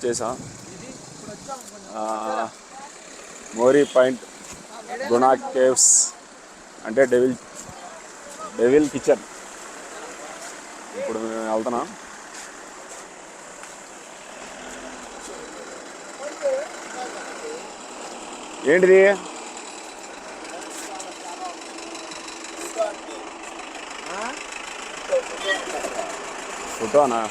వచ్చేసాం. Mori point గుణా caves అంటే devil kitchen. ఇప్పుడు మేము వెళ్తున్నాం. ఏంటిది? ఫోటోనా?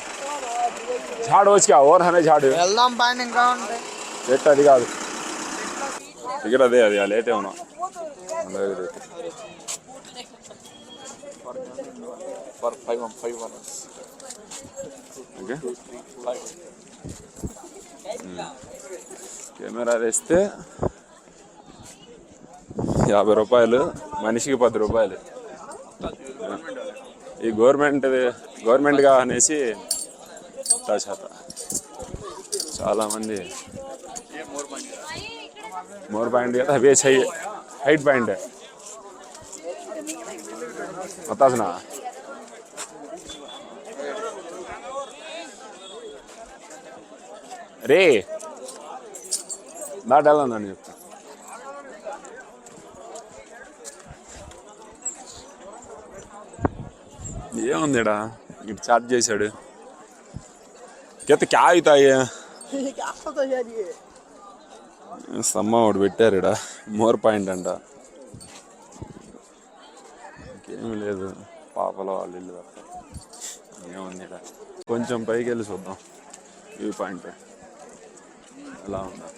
झाड़ हो क्या और है झाड़ వెళ్దాం పైన ఇంకా ఉంటాయి. రేట్ అది కాదు, టికెట్ అదే అది లేటే ఉన్నా కెమెరా వేస్తే 50 రూపాయలు, మనిషికి 10 రూపాయలు. ఈ గవర్నమెంట్గా అనేసి చాలా మంది मोर पॉइंट गया था बेच है हाइट पॉइंट है बता ना रे ना डाला ना नहीं ये ఉందిడా ఇటు చార్జ్ చేశాడు. क्या అవుతా సమ్మ ఒకటి పెట్టారు ఇక్కడ మోర్ పాయింట్ అంట. ఇంకేమీ లేదు, పాపల వాళ్ళ ఇల్లు తప్ప ఏముంది ఇక్కడ. కొంచెం పైకి వెళ్ళి చూద్దాం వ్యూ పాయింట్ ఎలా ఉందా.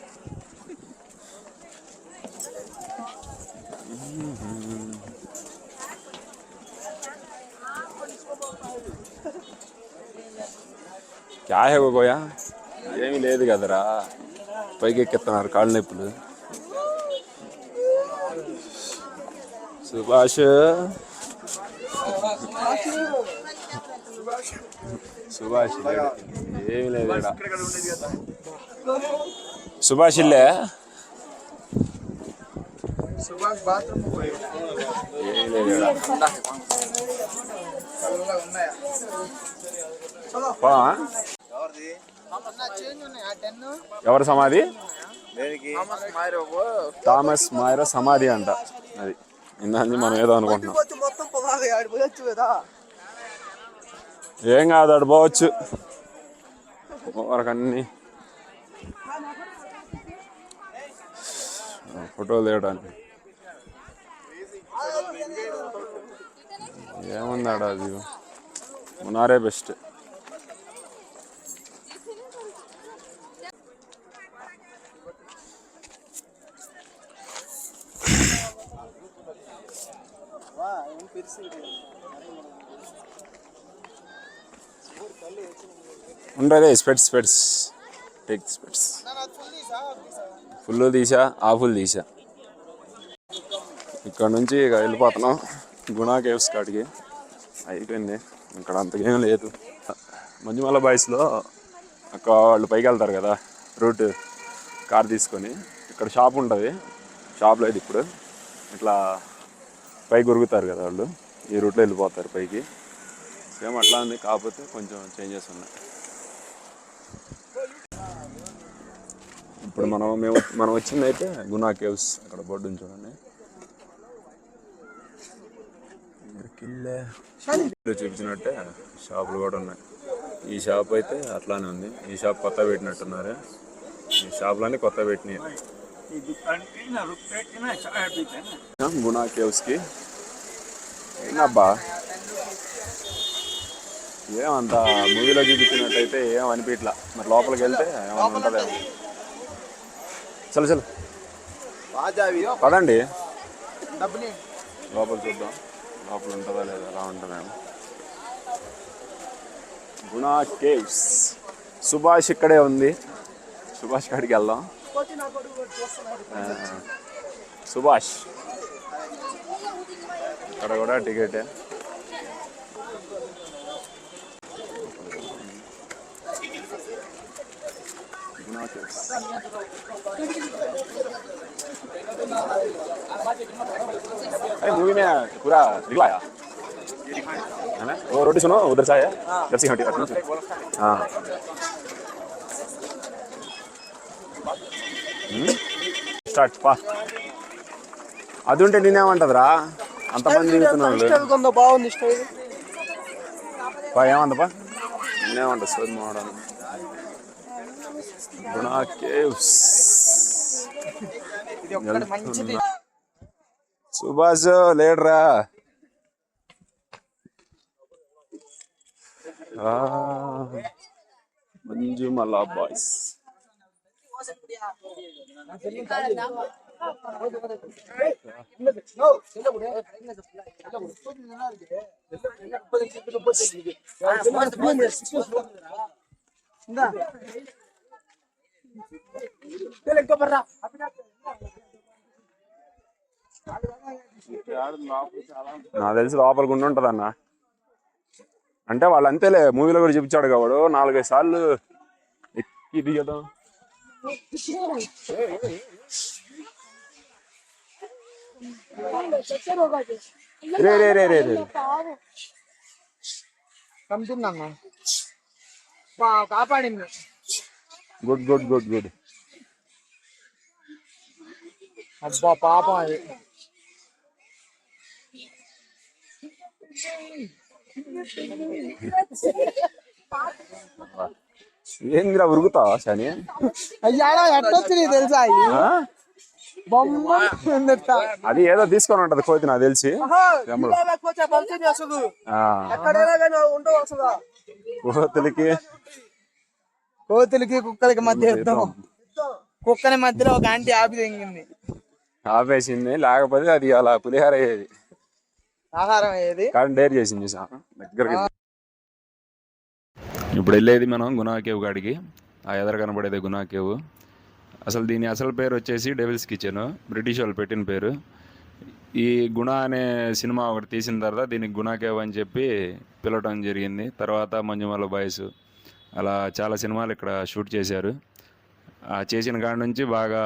క్యా హే గోయా? ఏమీ లేదు కదరా, పైకి ఎక్కిస్తున్నారు కాళ్ళు నొప్పులు. సుభాష్ ఏమి లేదు ఇక్కడ. సుభాష్ ఇల్లే ఏమి లేదు. ఎవరి సమాధి? థామస్ మాయరో సమాధి అంట. అది ఇందాన్ని మనం ఏదో అనుకుంటున్నాం. ఏం కాదు, అటు పోవచ్చు వరకన్నీ ఫోటోలు తీయడానికి. ఏముంది ఆడ, అది మునారే బెస్ట్. ఉండదే స్పెట్స్ టేక్ స్పెట్స్. ఫుల్ తీసా, ఫుల్ తీసా. ఇక్కడ నుంచి ఇక వెళ్ళిపోతున్నాం గుణా కేవ్స్ కాడికి. అయిపోయింది, ఇక్కడ అంతకేం లేదు. మంజుమల బాయ్స్లో అక్కడ వాళ్ళు పైకి వెళ్తారు కదా రూట్, కార్ తీసుకొని. ఇక్కడ షాప్ ఉంటుంది, షాప్ లేదు ఇప్పుడు. ఇట్లా పైకి ఉరుగుతారు కదా వాళ్ళు, ఈ రూట్లో వెళ్ళిపోతారు పైకి. సేమ్ అట్లా ఉంది, కాకపోతే కొంచెం చేంజెస్ ఉన్నాయి. ఇప్పుడు మనం వచ్చిందైతే గుణా కేవ్స్. అక్కడ బోర్డు ఉంది చూడండి, చూపించినట్టే షాపులు కూడా ఉన్నాయి. ఈ షాప్ అయితే అట్లానే ఉంది. ఈ షాప్ కొత్త పెట్టినట్టున్నారు. ఈ షాపులన్నీ కొత్త పెట్టినాయి. గుణా కేవ్స్కి ఏంటబ్బా, ఏమంత మూవీలో చూపించినట్టయితే ఏం అనిపించట్లా. మరి లోపలికి వెళ్తే ఏమైనా ఉంటుందేమో. చలో పదండి లోపల చూద్దాం, లోపల ఉంటుందా లేదా, ఎలా ఉంటుందేమో. గుణా కేవ్స్. సుభాష్ ఇక్కడే ఉంది, సుభాష్ కాడికి వెళ్దాం. సుభాష్ ఇక్కడ కూడా టికెటే. अरे मूवी में पूरा दिखलाया है ना. वो रोटी सुनो, उधर से है, इधर से हटी. हाँ స్టార్ట్ పా. అది ఉంటే నేనేమంటదిరా అంతమంది దిగుతున్నాడు. బాగుంది స్టైల్. పా ఏమంటపా నేనేమంట సోది మాడను. గుణా కేవ్స్ సుభాష్ లేడరా. మంజుమల బాయ్స్. నాకు తెలిసి లోపల గుండి ఉంటుంది అన్న. అంటే వాళ్ళు అంతేలే, మూవీలో కూడా చూపించాడు కాబట్టి 4-5 సార్లు ఎక్కి దిగదాం. రే రే రే రే రే కాపాడింది. Good good good good. అబ్బా పాపం అది. ఏందిరా ఉరుకుతావా శని? అయ్యాడా ఎట్టొచ్చి తెలుసా? అది ఏదో తీసుకొని ఉంటది కోతి నాకు తెలిసి. కోతులకి కుక్కలకి మధ్య యుద్ధం. కుక్కని మధ్యలో ఒక ఆంటీ ఆపి తెంగింది. ఆపేసింది, లేకపోతే అది అలా పులిహార అయ్యేది, ఆహారం అయ్యేది. కానీ డేర్ చేసింది దగ్గరకి. ఇప్పుడు వెళ్ళేది మనం గుణా కేవ్ కాడికి. ఆ ఎదర కనబడేది గుణా కేవ్. అసలు దీని అసలు పేరు వచ్చేసి డెవిల్స్ కిచెన్, బ్రిటిష్ వాళ్ళు పెట్టిన పేరు. ఈ గుణ అనే సినిమా ఒకటి తీసిన తర్వాత దీనికి గుణా కేవ్ అని చెప్పి పిలవటం జరిగింది. తర్వాత మంజుమల బాయ్స్ అలా చాలా సినిమాలు ఇక్కడ షూట్ చేశారు. ఆ చేసిన కాడ నుంచి బాగా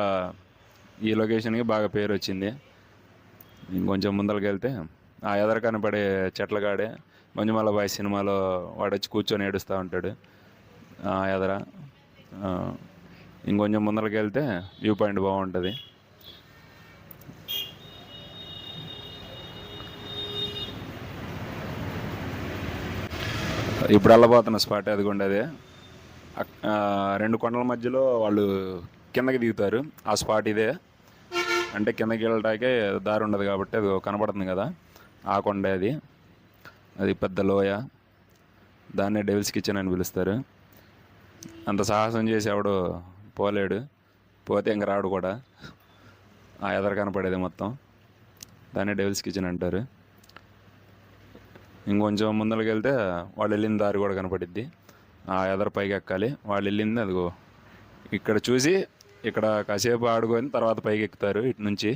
ఈ లొకేషన్కి బాగా పేరు వచ్చింది. ఇంకొంచెం ముందరికి వెళ్తే ఆ ఎదర కనపడే చెట్ల కాడే మంజుమల బాయ్స్ సినిమాలో వాడు వచ్చి కూర్చొని ఏడుస్తూ ఉంటాడు ఆ ఎదర. ఇంకొంచెం ముందరికి వెళ్తే వ్యూ పాయింట్ బాగుంటుంది. ఇప్పుడు వెళ్ళబోతున్న స్పాట్ అదిగోండి. అదే 2 కొండల మధ్యలో వాళ్ళు కిందకి దిగుతారు. ఆ స్పాట్ ఇదే. అంటే కిందకి వెళ్ళటాకే దారి ఉండదు కాబట్టి అది కనపడుతుంది కదా, ఆ కొండ అది. అది పెద్ద లోయ, దాన్నే డెవిల్స్ కిచెన్ అని పిలుస్తారు. అంత సాహసం చేసి ఎవడు పోలేడు, పోతే ఇంక రాడు కూడా. ఆ ఎదర కనపడేది మొత్తం దాన్నే డెవిల్స్ కిచెన్ అంటారు. ఇంకొంచెం ముందరికి వెళ్తే వాళ్ళు వెళ్ళిన దారి కూడా కనపడిద్ది. ఆ ఎదర పైకి ఎక్కాలి. వాళ్ళు వెళ్ళింది అదిగో ఇక్కడ చూసి ఇక్కడ కాసేపు ఆడుకొని తర్వాత పైకి ఎక్కుతారు. ఇటు నుంచి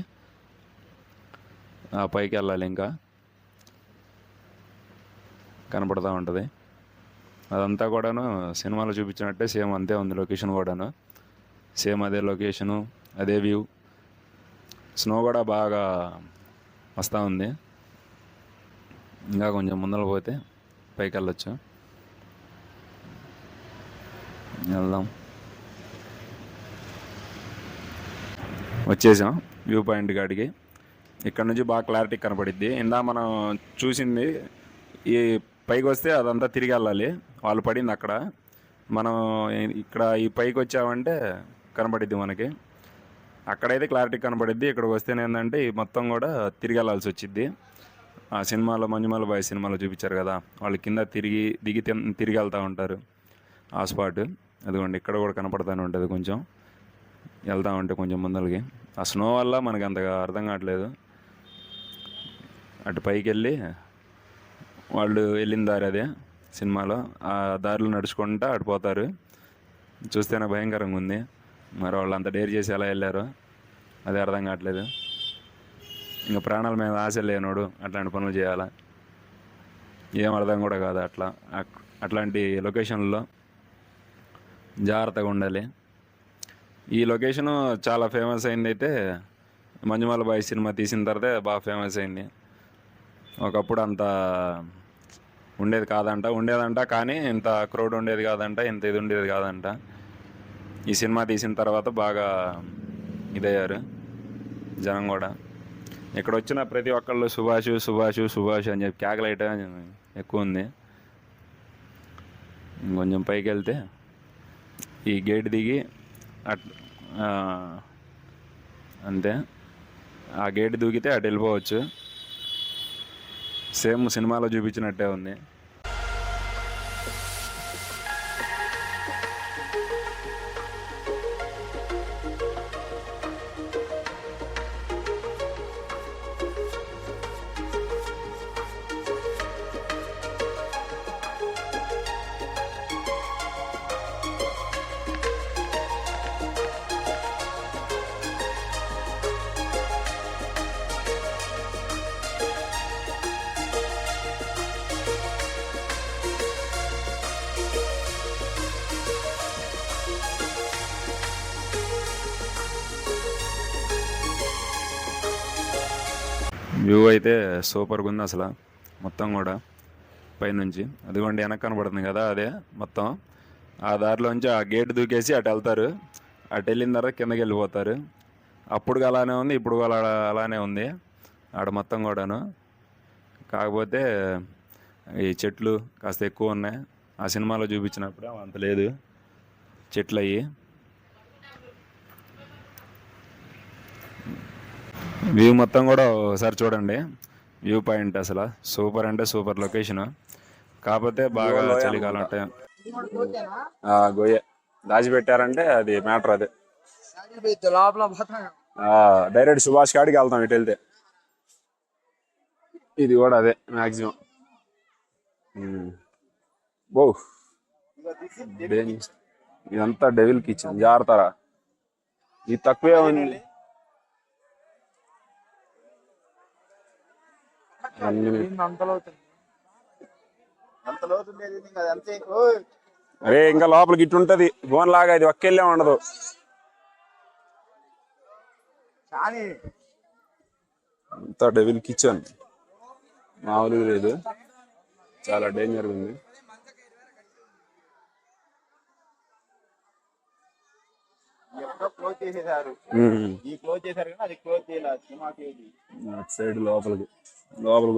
ఆ పైకి వెళ్ళాలి. ఇంకా కనపడుతూ ఉంటుంది. అదంతా కూడాను సినిమాలో చూపించినట్టే సేమ్ అంతే ఉంది. లొకేషన్ కూడాను సేమ్ అదే లొకేషను, అదే వ్యూ. స్నో కూడా బాగా వస్తూ ఉంది. ఇంకా కొంచెం ముందర పోతే పైకి వెళ్ళొచ్చు. వెళ్దాం. వచ్చేసాం వ్యూ పాయింట్ కాడికి. ఇక్కడ నుంచి బాగా క్లారిటీ కనపడిద్ది. ఇందా మనం చూసింది ఈ పైకి వస్తే అదంతా తిరిగి వెళ్ళాలి. వాళ్ళు పడింది అక్కడ. మనం ఇక్కడ ఈ పైకి వచ్చామంటే కనపడిద్ది మనకి. అక్కడైతే క్లారిటీ కనపడిద్ది. ఇక్కడికి వస్తేనే ఏంటంటే ఈ మొత్తం కూడా తిరిగి వెళ్ళాల్సి వచ్చిద్ది. ఆ సినిమాలో మంజుమల బాయ్ సినిమాలో చూపించారు కదా, వాళ్ళు కింద తిరిగి వెళ్తూ ఉంటారు. ఆ స్పాట్ అదిగోండి ఇక్కడ కూడా కనపడుతూనే ఉంటుంది. కొంచెం వెళ్తూ ఉంటే కొంచెం ముందలకి ఆ స్నో వల్ల మనకి అంతగా అర్థం కావట్లేదు. అటు పైకి వెళ్ళి వాళ్ళు వెళ్ళిన దారి అదే సినిమాలో. ఆ దారిలో నడుచుకుంటూ అటు పోతారు. చూస్తేనే భయంకరంగా ఉంది. మరి వాళ్ళు అంత డేర్ చేసి ఎలా వెళ్ళారో అదే అర్థం కావట్లేదు. ఇంకా ప్రాణాల మీద ఆశ లేనోడు అట్లాంటి పనులు చేయాలా ఏం అర్థం కూడా కాదు. అట్లాంటి లొకేషన్లో జాగ్రత్తగా ఉండాలి. ఈ లొకేషను చాలా ఫేమస్ అయింది. అయితే మంజుమల బాయ్ సినిమా తీసిన తర్వాతే బాగా ఫేమస్ అయింది. ఒకప్పుడు అంత ఉండేదంట కానీ ఇంత క్రౌడ్ ఉండేది కాదంట, ఇంత ఇది ఉండేది కాదంట. ఈ సినిమా తీసిన తర్వాత బాగా ఇదయ్యారు జనం కూడా. ఇక్కడ వచ్చిన ప్రతి ఒక్కళ్ళు సుభాష్ సుభాష్ సుభాష్ అని చెప్పి కేకలేయటం ఎక్కువ ఉంది. ఇంకొంచెం పైకి వెళ్తే ఈ గేట్ దిగి అంతే, ఆ గేట్ దూకితే అటు వెళ్ళిపోవచ్చు. సేమ్ సినిమాలో చూపించినట్టే ఉంది. వ్యూ అయితే సూపర్గా ఉంది అసలు మొత్తం కూడా పైనుంచి. అదిగోండి వెనక్కి కనబడుతుంది కదా, అదే మొత్తం. ఆ దారిలోంచి ఆ గేట్ దూకేసి అటు వెళ్తారు. అటు వెళ్ళిన తర్వాత కిందకి వెళ్ళిపోతారు. అప్పుడు అలానే ఉంది, ఇప్పుడు అలానే ఉంది ఆడ మొత్తం కూడాను. కాకపోతే ఈ చెట్లు కాస్త ఎక్కువ ఉన్నాయి. ఆ సినిమాలో చూపించినప్పుడు అంత లేదు చెట్లు అయ్యి. వ్యూ మొత్తం కూడా ఒకసారి చూడండి. వ్యూ పాయింట్ అసలు సూపర్ అంటే సూపర్ లొకేషన్. కాకపోతే బాగా చలికాలం టైం. గొయ్య దాచిపెట్టారంటే అది మ్యాటర్. అదే డైరెక్ట్ సుభాష్ కాడికి వెళ్తాం ఇటు వెళ్తే. ఇది కూడా అదే మ్యాక్సిమం. ఓ ఇదంతా డెవిల్ కిచెన్, జాగ్రత్తరా. ఇది తక్కువే ఉంది. అరే ఇంకా లోపలికి ఇటు ఉంటది బోన్ లాగా, ఇది ఒక్కెళ్ళే ఉండదు. అంతా డెవిల్ కిచెన్, మామూలుగా లేదు, చాలా డేంజర్ ఉంది. సైడ్ లోపలికి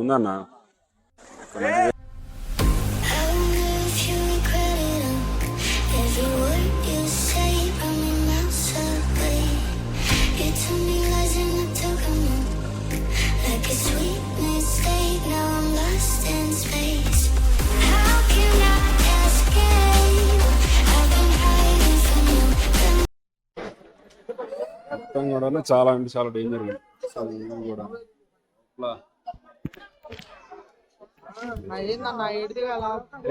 ఉందన్న. మొత్తం కూడా చాలా అంటే చాలా డేంజర్ ఉంది కూడా.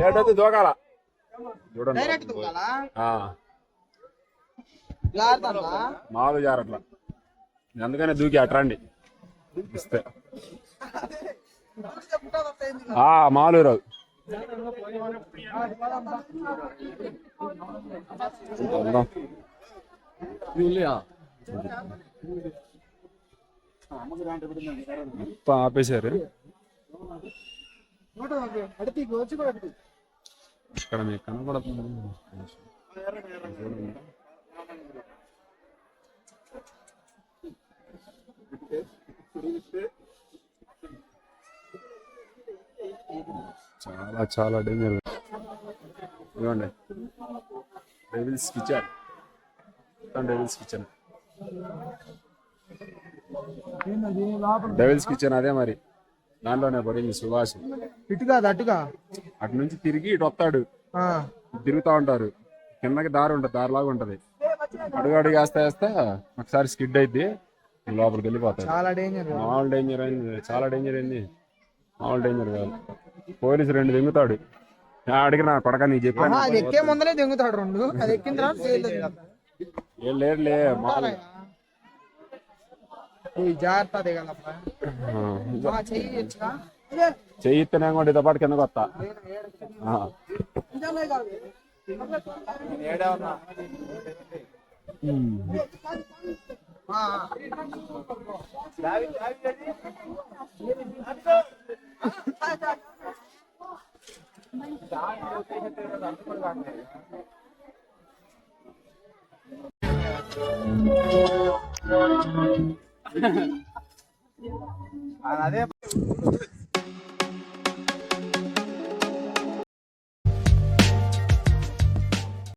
ఏటైతే దూకాల చూడండి, మామూలు జారట్లా. అందుకనే దూకి అట్రండి ఇస్తే మామూలు రాదు. మొత్తం ఆపేశారు. ఇక్కడ మీకు కనపడుతుంది చాలా చాలా డేంజర్. ఇవ్వండి devils kitchen, devils kitchen, devils kitchen అదే మరి. దాంట్లోనే పడింది సుభాష్. ఇటు కాదు అటుగా, అటు నుంచి తిరిగి ఇటు వస్తాడు, తిరుగుతా ఉంటారు. కిందకి దారి ఉంటుంది, దారిలాగా ఉంటది. అడుగు అడుగు వేస్తా ఒకసారి స్కిడ్ అయితే లోపలికి వెళ్ళిపోతాడు. చాలా డేంజర్, మామూలు డేంజర్ అయింది, చాలా డేంజర్ అయింది. మామూలు డేంజర్ కాదు. పోలీసు 2 దింగుతాడు. అడిగి నా కొడక నీకు చెప్పాను, అది ఎక్కే ముందరే దింగుతాడు 2. అది ఎక్కిన తర్వాత ఏం లేదులే మామూలు జాగ్రత్త. చెయ్యిస్తేనే కూడా ఇదో పాటు కిందకు వస్తా. అదే